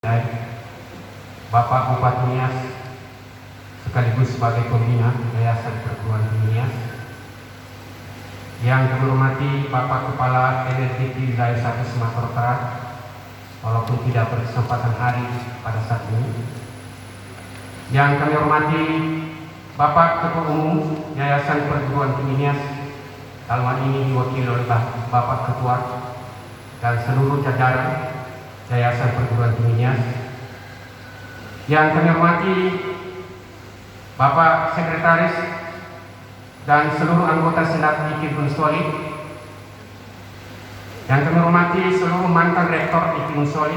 Bapak Bupati Nias sekaligus sebagai pembina Yayasan Perguruan Tinggi Nias, yang kami hormati Bapak Kepala LLDP Wilayah 1 Sumatera Utara walaupun tidak berkesempatan hari pada saat ini, yang kami hormati Bapak Ketua Umum Yayasan Perguruan Tinggi Nias, dalam hal ini diwakili oleh Bapak Ketua dan seluruh jajaran Yayasan Perguruan Tinggi Nias, yang kami hormati Bapak Sekretaris dan seluruh anggota Senat IKIP Unsoli, yang kami hormati seluruh mantan rektor IKIP Unsoli,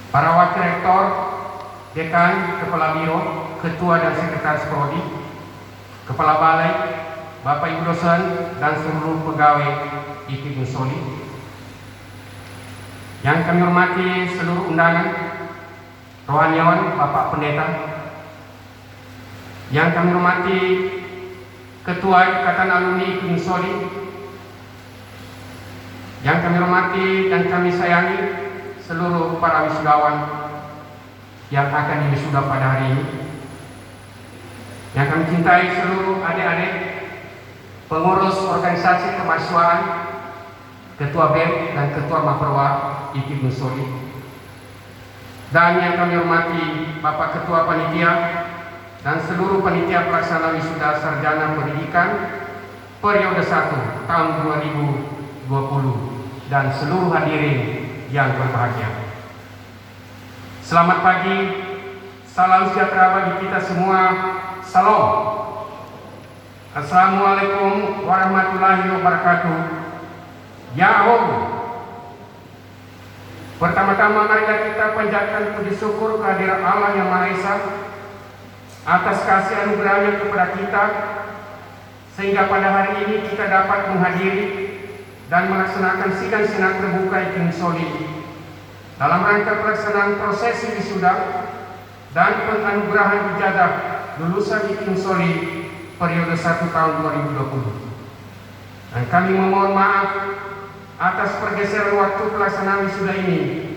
para wakil rektor, dekan, kepala biro, ketua dan sekretaris prodi, kepala balai, Bapak Ibu dosen dan seluruh pegawai IKIP Unsoli, yang kami hormati seluruh undangan, rohaniawan, Bapak Pendeta, yang kami hormati Ketua Ikatan Alumni IKIP Unsoli, yang kami hormati dan kami sayangi seluruh para wisudawan yang akan diwisuda pada hari ini, yang kami cintai seluruh adik-adik pengurus organisasi kemahasiswaan, Ketua BEM dan Ketua Mahperwa IKIP Unsoli, dan yang kami hormati Bapak Ketua Panitia dan seluruh panitia pelaksana wisuda sarjana pendidikan periode 1 tahun 2020 dan seluruh hadirin yang berbahagia. Selamat pagi, salam sejahtera bagi kita semua. Salam. Assalamualaikum warahmatullahi wabarakatuh. Ya Allah. Pertama-tama marilah kita panjatkan puji syukur kehadirat Allah yang Maha Esa atas kasih anugerahnya kepada kita, sehingga pada hari ini kita dapat menghadiri dan melaksanakan sidang senat terbuka IKIP Unsoli dalam rangka pelaksanaan prosesi wisuda dan penganugerahan ijazah lulusan IKIP Unsoli periode 1 tahun 2020. Dan kami memohon maaf atas pergeseran waktu pelaksanaan wisuda ini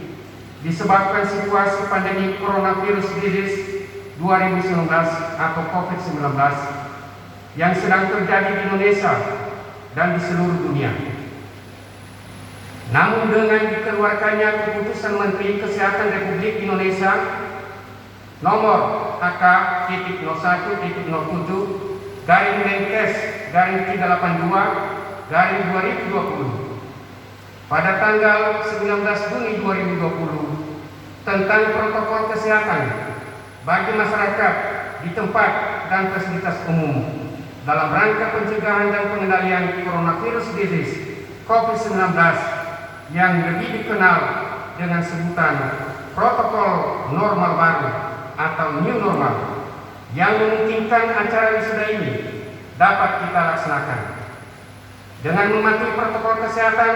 disebabkan situasi pandemi coronavirus disease 2019 atau COVID-19 yang sedang terjadi di Indonesia dan di seluruh dunia. Namun dengan dikeluarkannya keputusan Menteri Kesehatan Republik Indonesia nomor AK-Menkes-382/2020 pada tanggal 19 Juni 2020 tentang protokol kesehatan bagi masyarakat di tempat dan fasilitas umum dalam rangka pencegahan dan pengendalian coronavirus disease COVID-19 yang lebih dikenal dengan sebutan protokol normal baru atau new normal, yang memungkinkan acara wisuda ini dapat kita laksanakan. Dengan mematuhi protokol kesehatan,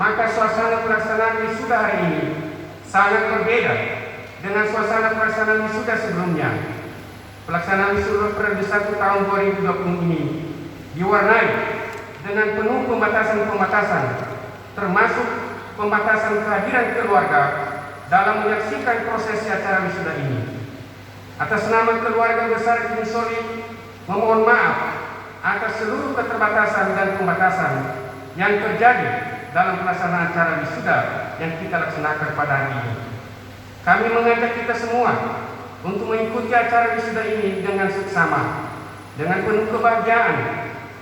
maka suasana pelaksanaan wisuda hari ini sangat berbeda dengan suasana pelaksanaan wisuda sebelumnya. Pelaksanaan wisuda periode 1 tahun 2020 ini diwarnai dengan penuh pembatasan-pembatasan, termasuk pembatasan kehadiran keluarga dalam menyaksikan prosesi acara wisuda ini. Atas nama keluarga besar IKIP Unsoli memohon maaf atas seluruh keterbatasan dan pembatasan yang terjadi dalam pelaksanaan acara wisuda yang kita laksanakan pada hari ini. Kami mengajak kita semua untuk mengikuti acara wisuda ini dengan seksama, dengan penuh kebahagiaan,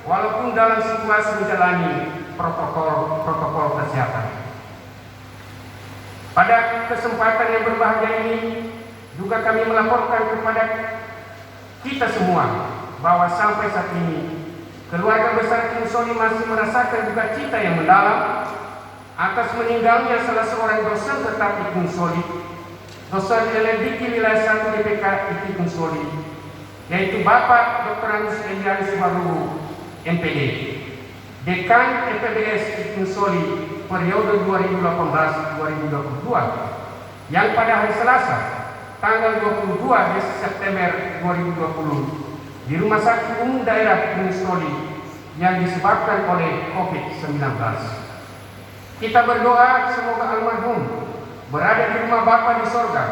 walaupun dalam situasi menjalani protokol kesehatan. Pada kesempatan yang berbahagia ini juga kami melaporkan kepada kita semua bahwa sampai saat ini keluarga besar IKIP Unsoli masih merasakan duka cita yang mendalam atas meninggalnya salah seorang dosen tetap IKIP Unsoli, dosen LLDP Wilayah 1 DPK IKIP Unsoli, yaitu Bapak Dr. Anus Elianus Waruhu, MPD, Dekan FPBS IKIP Unsoli periode 2018-2022, yang pada hari Selasa tanggal 22 September 2020 di Rumah Sakit Umum Daerah IKIP Unsoli yang disebabkan oleh COVID-19. Kita berdoa semoga almarhum berada di rumah Bapa di sorga,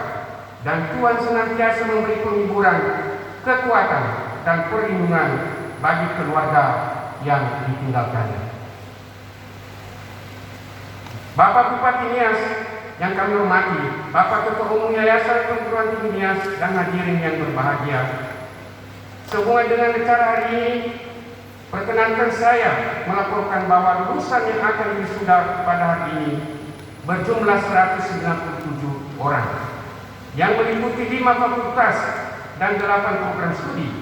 dan Tuhan senantiasa memberi penghiburan, kekuatan, dan perlindungan bagi keluarga yang ditinggalkannya. Bapak Bupati Nias yang kami hormati, Bapak Ketua Umum Yayasan Perguruan Tinggi Nias, dan hadirin yang berbahagia, sehubungan dengan acara hari ini, perkenankan saya melaporkan bahwa lulusan yang akan wisuda pada hari ini berjumlah 197 orang, yang meliputi 5 fakultas dan 8 program studi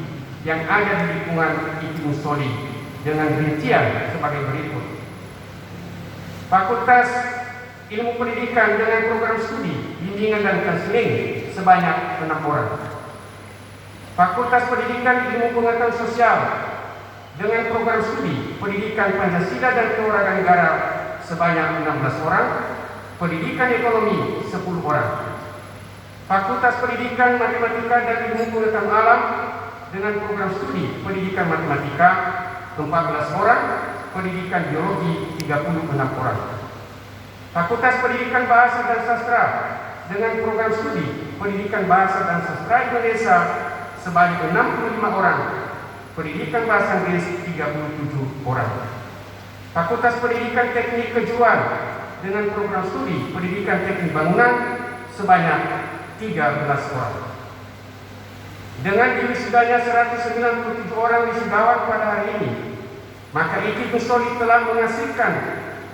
yang ada di lingkungan ITB Musoli dengan rincian sebagai berikut. Fakultas Ilmu Pendidikan dengan program studi bimbingan dan konseling sebanyak 6 orang. Fakultas Pendidikan Ilmu Pengetahuan Sosial dengan program studi Pendidikan Pancasila dan Kewarganegaraan sebanyak 16 orang. Pendidikan Ekonomi 10 orang. Fakultas Pendidikan Matematika dan Ilmu Pengetahuan Alam dengan program studi Pendidikan Matematika 14 orang. Pendidikan Biologi 36 orang. Fakultas Pendidikan Bahasa dan Sastra dengan program studi Pendidikan Bahasa dan Sastra Indonesia sebanyak 65 orang. Pendidikan Bahasa Inggris 37 orang. Fakultas Pendidikan Teknik Kejuruan dengan program studi Pendidikan Teknik Bangunan sebanyak 13 orang. Dengan diwisudanya 197 orang wisudawan pada hari ini, maka ITB Musoli telah menghasilkan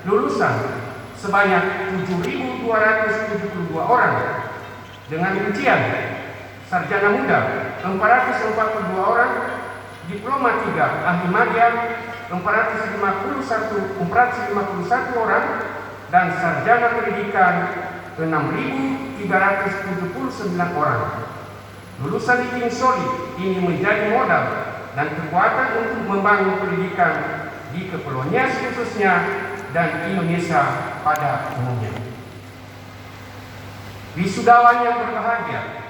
lulusan sebanyak 7.272 orang dengan rincian sarjana muda 442 orang, diploma 3 ahli magang 451 orang, dan sarjana pendidikan 6.379 orang. Lulusan ITB Musoli ini menjadi modal dan kekuatan untuk membangun pendidikan di Kepulauan Nias khususnya dan Indonesia pada umumnya. Wisudawan yang berbahagia,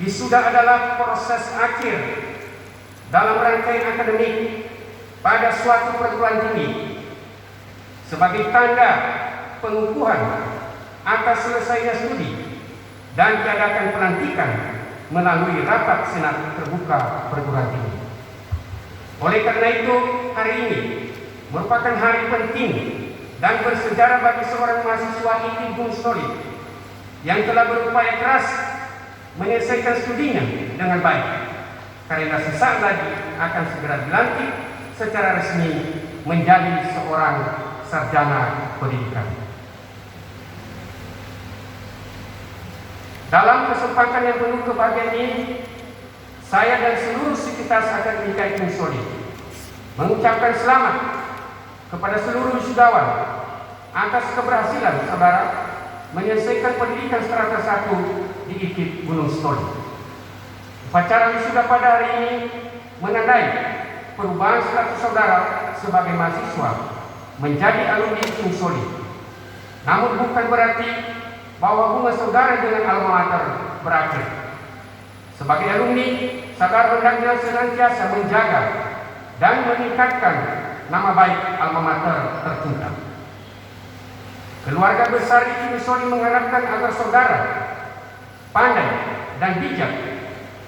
wisuda adalah proses akhir dalam rangkaian akademik pada suatu perguruan tinggi sebagai tanda pengukuhan atas selesainya studi dan diadakan pelantikan melalui rapat senat terbuka perguruan tinggi. Oleh karena itu, hari ini merupakan hari penting dan bersejarah bagi seorang mahasiswa ITB Musoli yang telah berupaya keras menyelesaikan studinya dengan baik, karena sesaat lagi akan segera dilantik secara resmi menjadi seorang sarjana pendidikan. Dalam kesempatan yang penuh kebahagiaan ini, saya dan seluruh sivitas akademika ITB Musoli mengucapkan selamat kepada seluruh wisudawan atas keberhasilan saudara menyelesaikan pendidikan strata 1 di ITB Gunung Sitoli. Upacara wisuda pada hari ini menandai perubahan status saudara sebagai mahasiswa menjadi alumni ITB Musoli. Namun bukan berarti bahwa hubungan saudara dengan alma mater berakhir. Sebagai alumni, saudara hendaknya senantiasa menjaga dan meningkatkan nama baik alma mater tercinta. Keluarga besar ITB Musoli mengharapkan agar saudara pandai dan bijak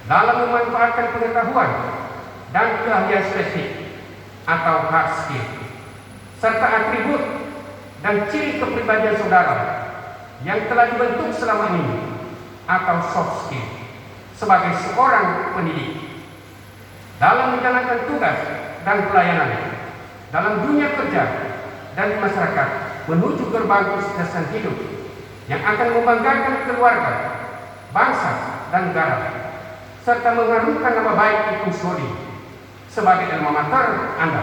dalam memanfaatkan pengetahuan dan keahlian spesifik atau hard skill, serta atribut dan ciri kepribadian saudara yang telah dibentuk selama ini atau soft skill sebagai seorang pendidik dalam menjalankan tugas dan pelayanan dalam dunia kerja dan di masyarakat menuju gerbang kesuksesan hidup yang akan membanggakan keluarga, bangsa, dan negara, serta mengharumkan nama baik ITB Musoli sebagai alma mater Anda.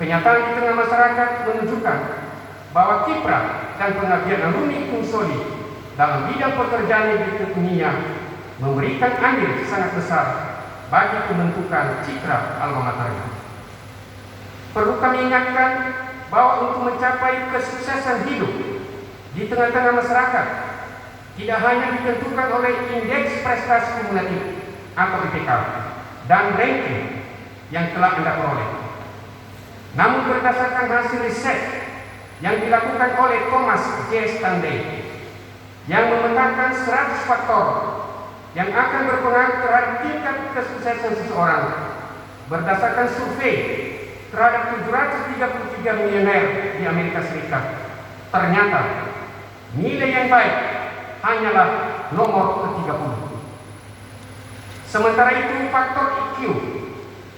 Kenyataan di tengah masyarakat menunjukkan bahwa kiprah dan pengabdian alumni ITB Musoli dalam bidang pekerjaan yang ditekuninya memberikan andil sangat besar bagi pembentukan citra alma maternya. Perlu kami ingatkan bahwa untuk mencapai kesuksesan hidup di tengah-tengah masyarakat tidak hanya ditentukan oleh indeks prestasi kumulatif atau IPK dan ranking yang telah Anda peroleh, namun berdasarkan hasil riset yang dilakukan oleh Thomas J. Stanley yang memetakan 100 faktor yang akan berpengaruh terhadap tingkat kesuksesan seseorang berdasarkan survei terhadap 733 milioner di Amerika Serikat. Ternyata nilai yang baik hanyalah nomor ke-30. Sementara itu faktor IQ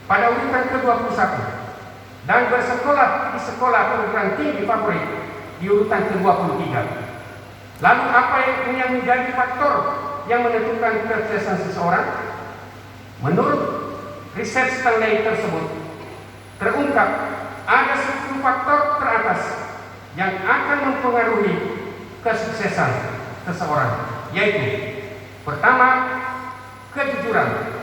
pada urutan ke-21 dan bersekolah di sekolah perguruan tinggi favorit di urutan ke-23. Lalu apa yang menjadi faktor yang menentukan kesuksesan seseorang? Menurut riset Stanley tersebut, terungkap ada 10 faktor teratas yang akan mempengaruhi kesuksesan seseorang, yaitu pertama, kejujuran,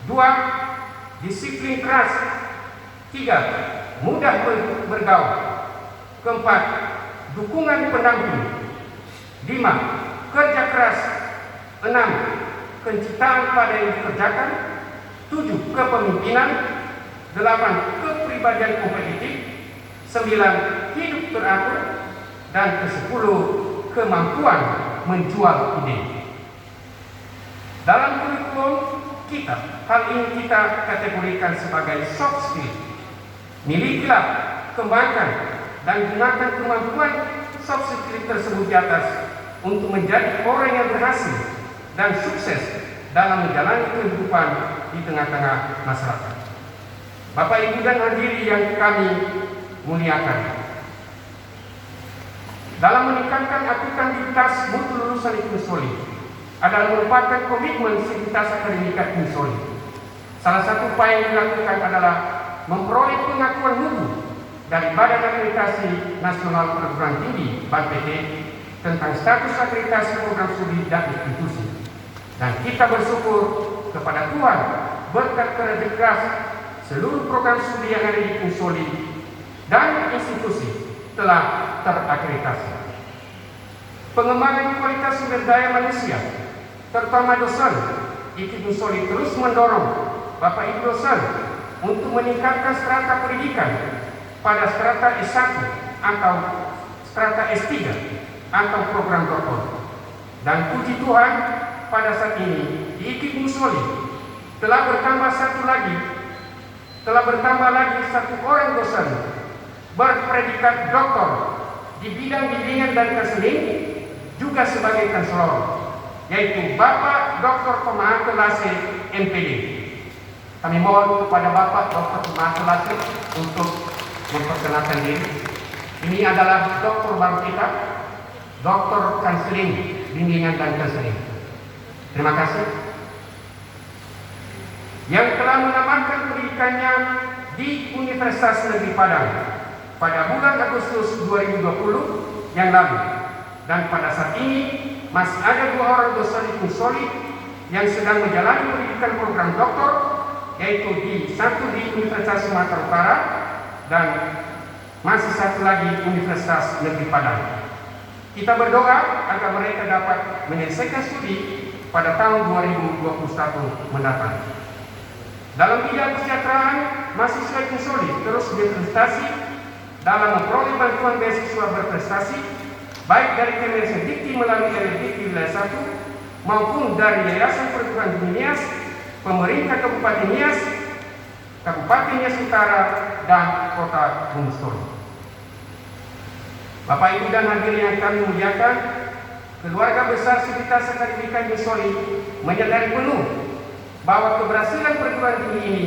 2, disiplin keras, 3, mudah bergaul, 4, dukungan pendamping, 5, kerja keras, 6, kecintaan pada yang dikerjakan, 7, kepemimpinan, 8, kepribadian kompetitif, 9, hidup teratur, dan ke-10, kemampuan menjual ide. Dalam kurikulum kita, hal ini kita kategorikan sebagai soft skill. Milikilah, kembangkan, dan gunakan kemampuan soft skill tersebut di atas untuk menjadi orang yang berhasil dan sukses dalam menjalani kehidupan di tengah-tengah masyarakat. Bapak, Ibu, dan hadirin yang kami muliakan, dalam meningkatkan akuntabilitas mutu lulusan IPINSOLI adalah merupakan komitmen sivitas akademika IPINSOLI. Salah satu upaya yang dilakukan adalah memperoleh pengakuan mutu dari Badan Akreditasi Nasional Perguruan Tinggi (BANPT) tentang status akreditasi program studi dan institusi. Dan kita bersyukur kepada Tuhan berkat kerja keras seluruh program studi yang ada di IPINSOLI dan institusi telah terakreditasi. Pengembangan kualitas sumber daya manusia, terutama dosen, IPINSOLI terus mendorong Bapak Ibu dosen untuk meningkatkan strata pendidikan pada strata S1 atau strata S3 atau program doktor. Dan puji Tuhan, pada saat ini di IPINSOLI telah bertambah lagi satu orang dosen berpredikat doktor di bidang bimbingan dan konseling, juga sebagai konselor, yaitu Bapak Dr. Pemahate Lase, MPD. Kami mohon kepada Bapak Dr. Pemahate Lase untuk memperkenalkan diri. Ini adalah doktor baru kita, doktor konseling, bimbingan dan konseling. Terima kasih. Yang telah menamatkan pendidikannya di Universitas Negeri Padang pada bulan Agustus 2020 yang lalu, dan pada saat ini masih ada 2 orang dosen IPINSOLI yang sedang menjalani pendidikan program doktor, yaitu satu di Universitas Sumatera Utara dan masih satu lagi Universitas Negeri Padang. Kita berdoa agar mereka dapat menyelesaikan studi pada tahun 2021 mendatang. Dalam bidang kesejahteraan, mahasiswa IPINSOLI terus berprestasi dalam memperoleh bantuan beasiswa berprestasi, baik dari Kemendikti melalui LDIK wilayah 1 maupun dari Yayasan Perguruan Tinggi Nias, pemerintah Kabupaten Nias, Kabupaten Nias Utara, dan Kota Gunung Sitoli. Bapak, Ibu, dan hadirin yang kami muliakan, keluarga besar Sivitas Akademika IPINSOLI menyadari penuh bahwa keberhasilan perguruan tinggi ini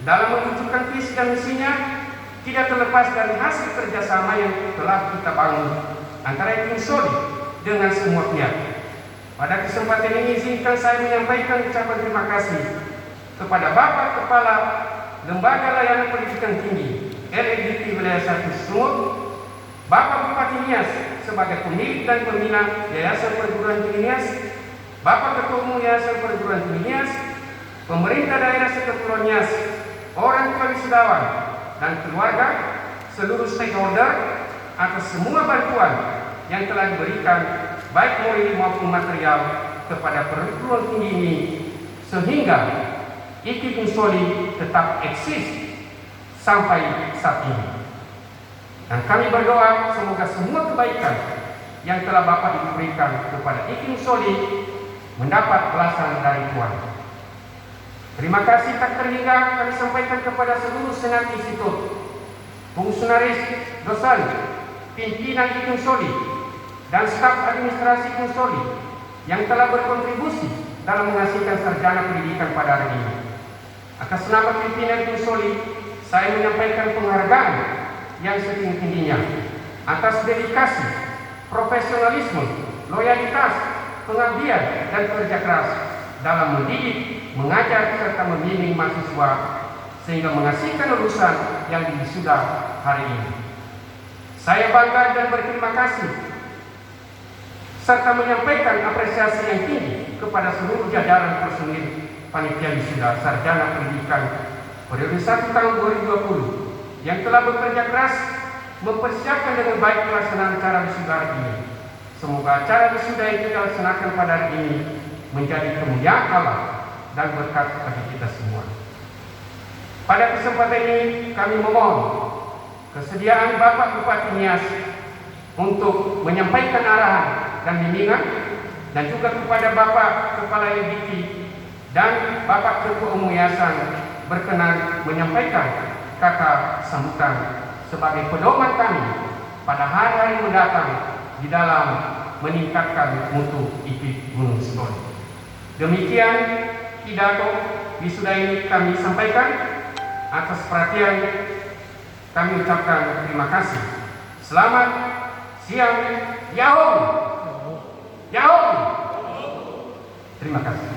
dalam mewujudkan visi dan misinya tidak terlepas dari hasil kerjasama yang telah kita bangun antara IPINSOLI dengan semua pihak. Pada kesempatan ini izinkan saya menyampaikan ucapan terima kasih kepada Bapak Kepala Lembaga Layanan Pendidikan Tinggi LLDP Wilayah 1 Sumut, Bapak Bupati Nias sebagai pemilik dan pembina Yayasan Perguruan Tinggi Nias, Bapak Ketua Umum Yayasan Perguruan Tinggi Nias, pemerintah daerah Sekepulauan Nias, orang tua wisudawan, dan keluarga, seluruh stakeholder atas semua bantuan yang telah diberikan baik moral maupun material kepada perguruan tinggi ini, sehingga IPINSOLI tetap eksis sampai saat ini. Dan kami berdoa semoga semua kebaikan yang telah Bapak berikan kepada Iking Soli mendapat balasan dari Tuhan. Terima kasih tak terhingga kami sampaikan kepada seluruh Senat Institut, fungsionaris, dosen, pimpinan Iking Soli, dan staf administrasi Iking Soli yang telah berkontribusi dalam menghasilkan sarjana pendidikan pada hari ini. Atas nama pimpinan Iking Soli, saya menyampaikan penghargaan yang setinggi-tingginya atas dedikasi, profesionalisme, loyalitas, pengabdian, dan kerja keras dalam mendidik, mengajar, serta membimbing mahasiswa sehingga menghasilkan lulusan yang wisuda hari ini. Saya bangga dan berterima kasih serta menyampaikan apresiasi yang tinggi kepada seluruh jajaran personil panitia wisuda sarjana pendidikan periode 1 tahun 2020 yang telah bekerja keras mempersiapkan dengan baik pelaksanaan acara wisuda hari ini. Semoga acara wisuda yang kita laksanakan pada hari ini menjadi kemuliaan Allah dan berkat bagi kita semua. Pada kesempatan ini kami memohon kesediaan Bapak Bupati Nias untuk menyampaikan arahan dan bimbingan, dan juga kepada Bapak Kepala LBT dan Bapak Ketua Umum Yayasan berkenan menyampaikan kata sambutan sebagai pedoman kami pada hari-hari mendatang di dalam meningkatkan mutu IPIP Gunung Sindoro. Demikian pidato wisuda ini kami sampaikan. Atas perhatian kami ucapkan terima kasih. Selamat siang, Yahoo! Yahoo! Terima kasih.